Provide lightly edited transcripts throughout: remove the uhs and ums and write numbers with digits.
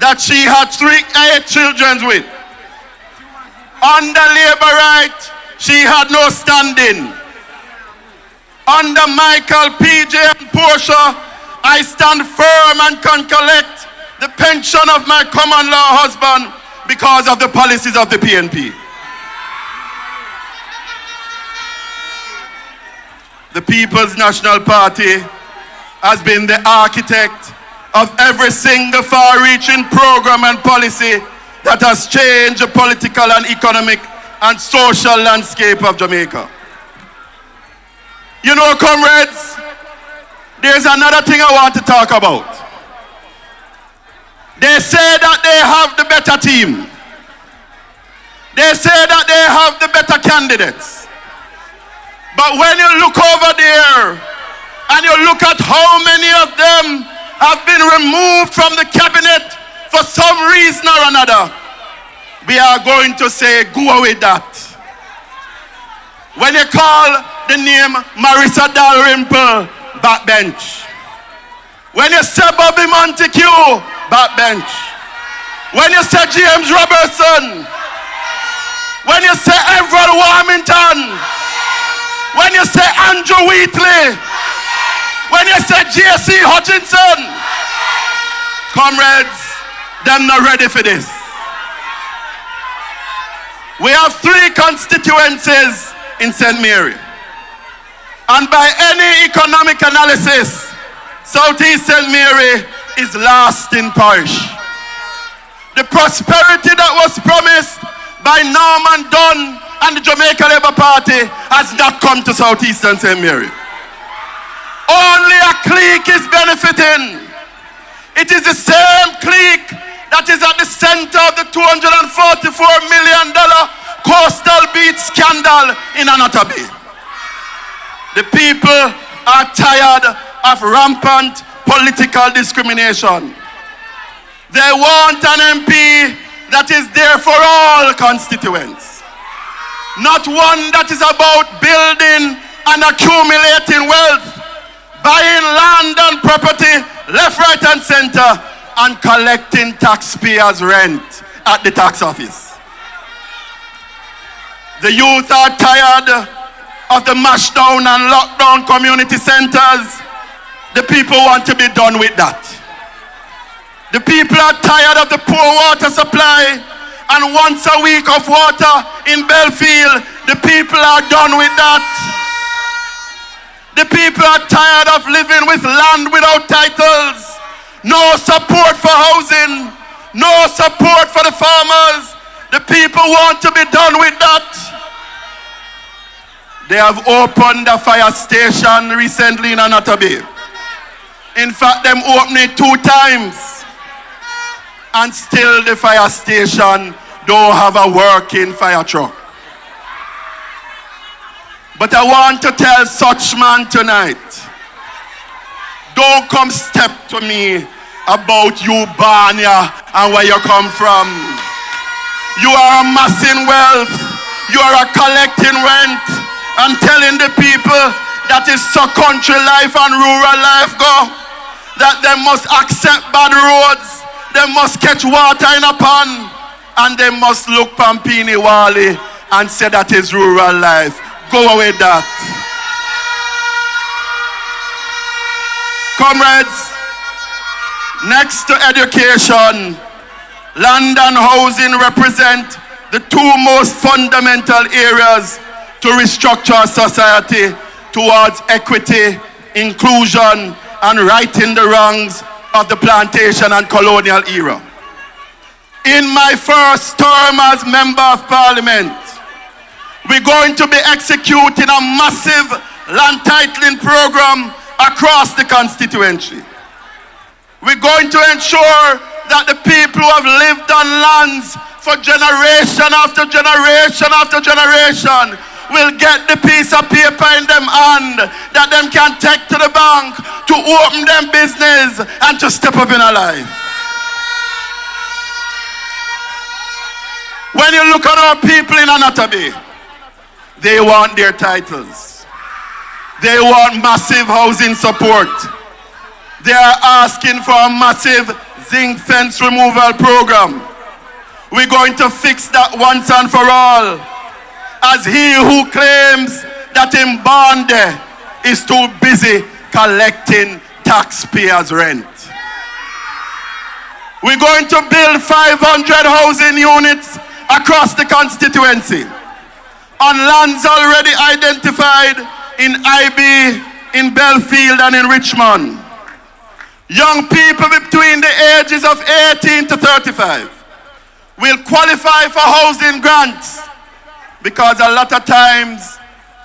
that she had 8 children with. Under labor right, she had no standing. Under Michael, PJ, and Portia, I stand firm and can collect the pension of my common law husband because of the policies of the PNP. The People's National Party has been the architect of every single far-reaching program and policy that has changed the political and economic and social landscape of Jamaica. You know, comrades, there's another thing I want to talk about. They say that they have the better team. They say that they have the better candidates. But when you look over there and you look at how many of them have been removed from the cabinet for some reason or another, we are going to say, go away that. When you call the name Marissa Dalrymple, backbench. When you say Bobby Montague, backbench. When you say James Robertson, when you say Everett Warmington, when you say Andrew Wheatley, when you say J.C. Hutchinson, comrades, them not ready for this. We have 3 constituencies in St. Mary. And by any economic analysis, Southeast St. Mary is last in Parish. The prosperity that was promised by Norman Dunn and the Jamaica Labour Party has not come to Southeastern St. Mary. Only a clique is benefiting. It is the same clique that is at the center of the $244 million coastal beach scandal in Anatomy. The people are tired of rampant political discrimination. They want an MP that is there for all constituents. Not one that is about building and accumulating wealth, buying land and property left, right, and center, and collecting taxpayers' rent at the tax office. The youth are tired of the mashdown and lockdown community centers. The people want to be done with that. The people are tired of the poor water supply and once a week of water in Belfield. The people are done with that. The people are tired of living with land without titles. No support for housing. No support for the farmers. The people want to be done with that. They have opened a fire station recently in Anatomy. In fact, them opened it 2 times. And still the fire station don't have a working fire truck. But I want to tell such man tonight, don't come step to me about you Barnia and where you come from. You are amassing wealth. You are collecting rent and telling the people that is so country life and rural life go, that they must accept bad roads, they must catch water in a pan, and they must look Pampini Wally and say that is rural life. Go away that. Comrades, next to education, land and housing represent the 2 most fundamental areas to restructure our society towards equity, inclusion, and righting the wrongs of the plantation and colonial era. In my first term as Member of Parliament, we're going to be executing a massive land titling program across the constituency. We're going to ensure that the people who have lived on lands for generation after generation after generation will get the piece of paper in them hand that them can take to the bank to open them business and to step up in a life. When you look at our people in Anatomy, they want their titles. They want massive housing support. They are asking for a massive zinc fence removal program. We're going to fix that once and for all. As he who claims that him born there is too busy collecting taxpayers' rent. We're going to build 500 housing units across the constituency on lands already identified in IB, in Belfield and in Richmond. Young people between the ages of 18 to 35 will qualify for housing grants, because a lot of times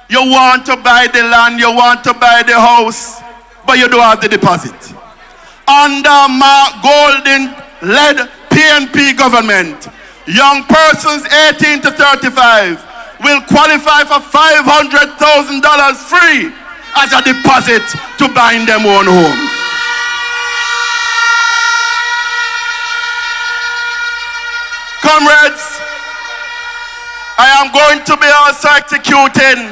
you want to buy the land, you want to buy the house, but you don't have the deposit. Under Mark Golden-led PNP government, young persons 18 to 35 will qualify for $500,000 free as a deposit to buy them own home. Comrades, I am going to be also executing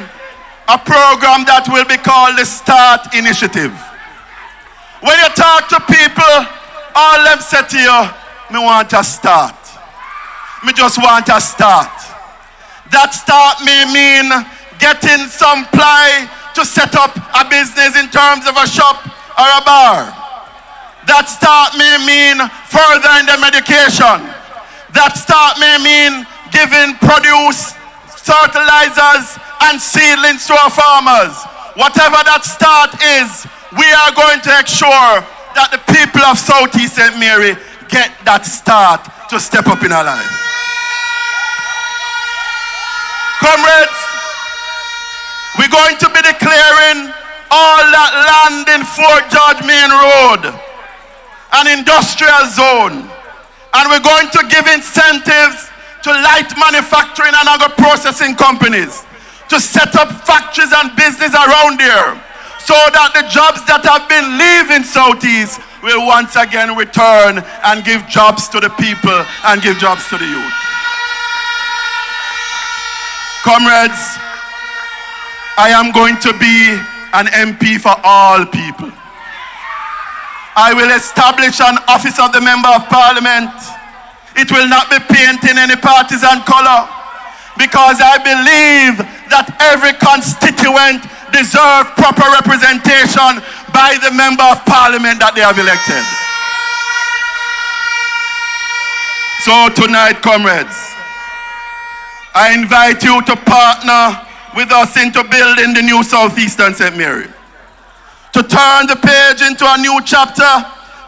a program that will be called the START Initiative. When you talk to people, all them say to you, me want to start. Me just want to start. That start may mean getting some ply to set up a business in terms of a shop or a bar. That start may mean furthering them education. That start may mean giving produce, fertilizers, and seedlings to our farmers. Whatever that start is, we are going to ensure that the people of Southeast St. Mary get that start to step up in our life. Comrades, we're going to be declaring all that land in Fort George Main Road an industrial zone. And we're going to give incentives to light manufacturing and agro-processing companies to set up factories and business around here, so that the jobs that have been leaving Southeast will once again return and give jobs to the people and give jobs to the youth. Comrades, I am going to be an MP for all people. I will establish an office of the Member of Parliament. It will not be painting any partisan color, because I believe that every constituent deserves proper representation by the Member of Parliament that they have elected. So tonight, comrades, I invite you to partner with us into building the new Southeastern St. Mary, to turn the page into a new chapter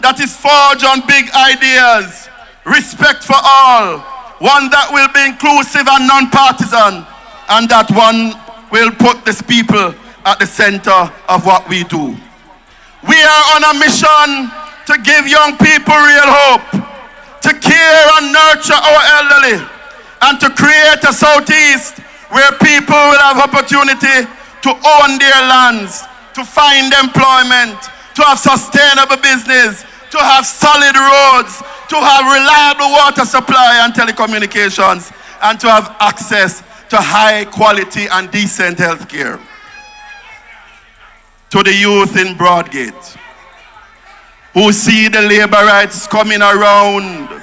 that is forged on big ideas, respect for all, one that will be inclusive and non-partisan, and that one will put these people at the center of what we do. We are on a mission to give young people real hope, to care and nurture our elderly, and to create a Southeast where people will have opportunity to own their lands, to find employment, to have sustainable business, to have solid roads, to have reliable water supply and telecommunications, and to have access to high quality and decent health care. To the youth in Broadgate, who see the labor rights coming around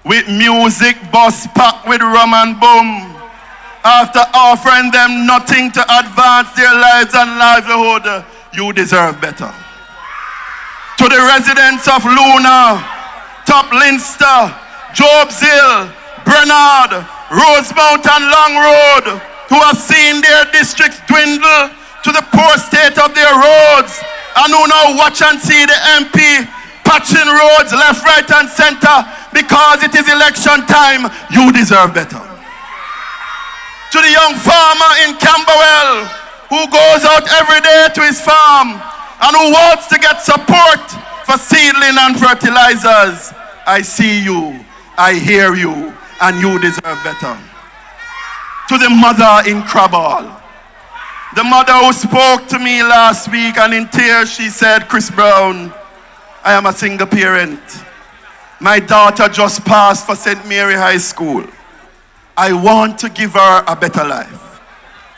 with music bus packed with rum and boom, after offering them nothing to advance their lives and livelihood, you deserve better. To the residents of Luna, Top Leinster, Jobs Hill, Brenard, Rosemount and Long Road, who have seen their districts dwindle to the poor state of their roads, and who now watch and see the MP patching roads left, right and center because it is election time, you deserve better. To the young farmer in Camberwell, who goes out every day to his farm and who wants to get support for seedling and fertilizers, I see you, I hear you, and you deserve better. To the mother in Craball, the mother who spoke to me last week, and in tears she said, Chris Brown, I am a single parent. My daughter just passed for St. Mary High School. I want to give her a better life.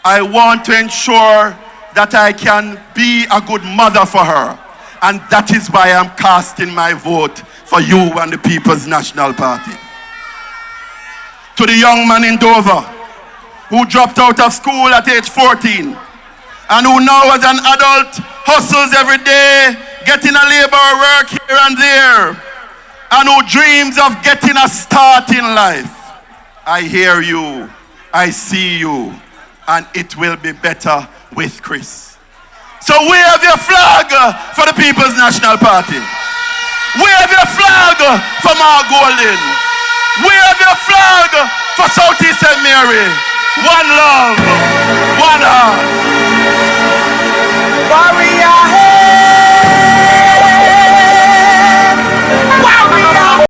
I want to ensure that I can be a good mother for her. And that is why I'm casting my vote for you and the People's National Party. To the young man in Dover who dropped out of school at age 14 and who now as an adult hustles every day, getting a labor work here and there, and who dreams of getting a start in life. I hear you, I see you, and it will be better with Chris. So wave your flag for the People's National Party. Wave your flag for Mark Golding. Wave your flag for Southeast St. Mary. One love, one heart.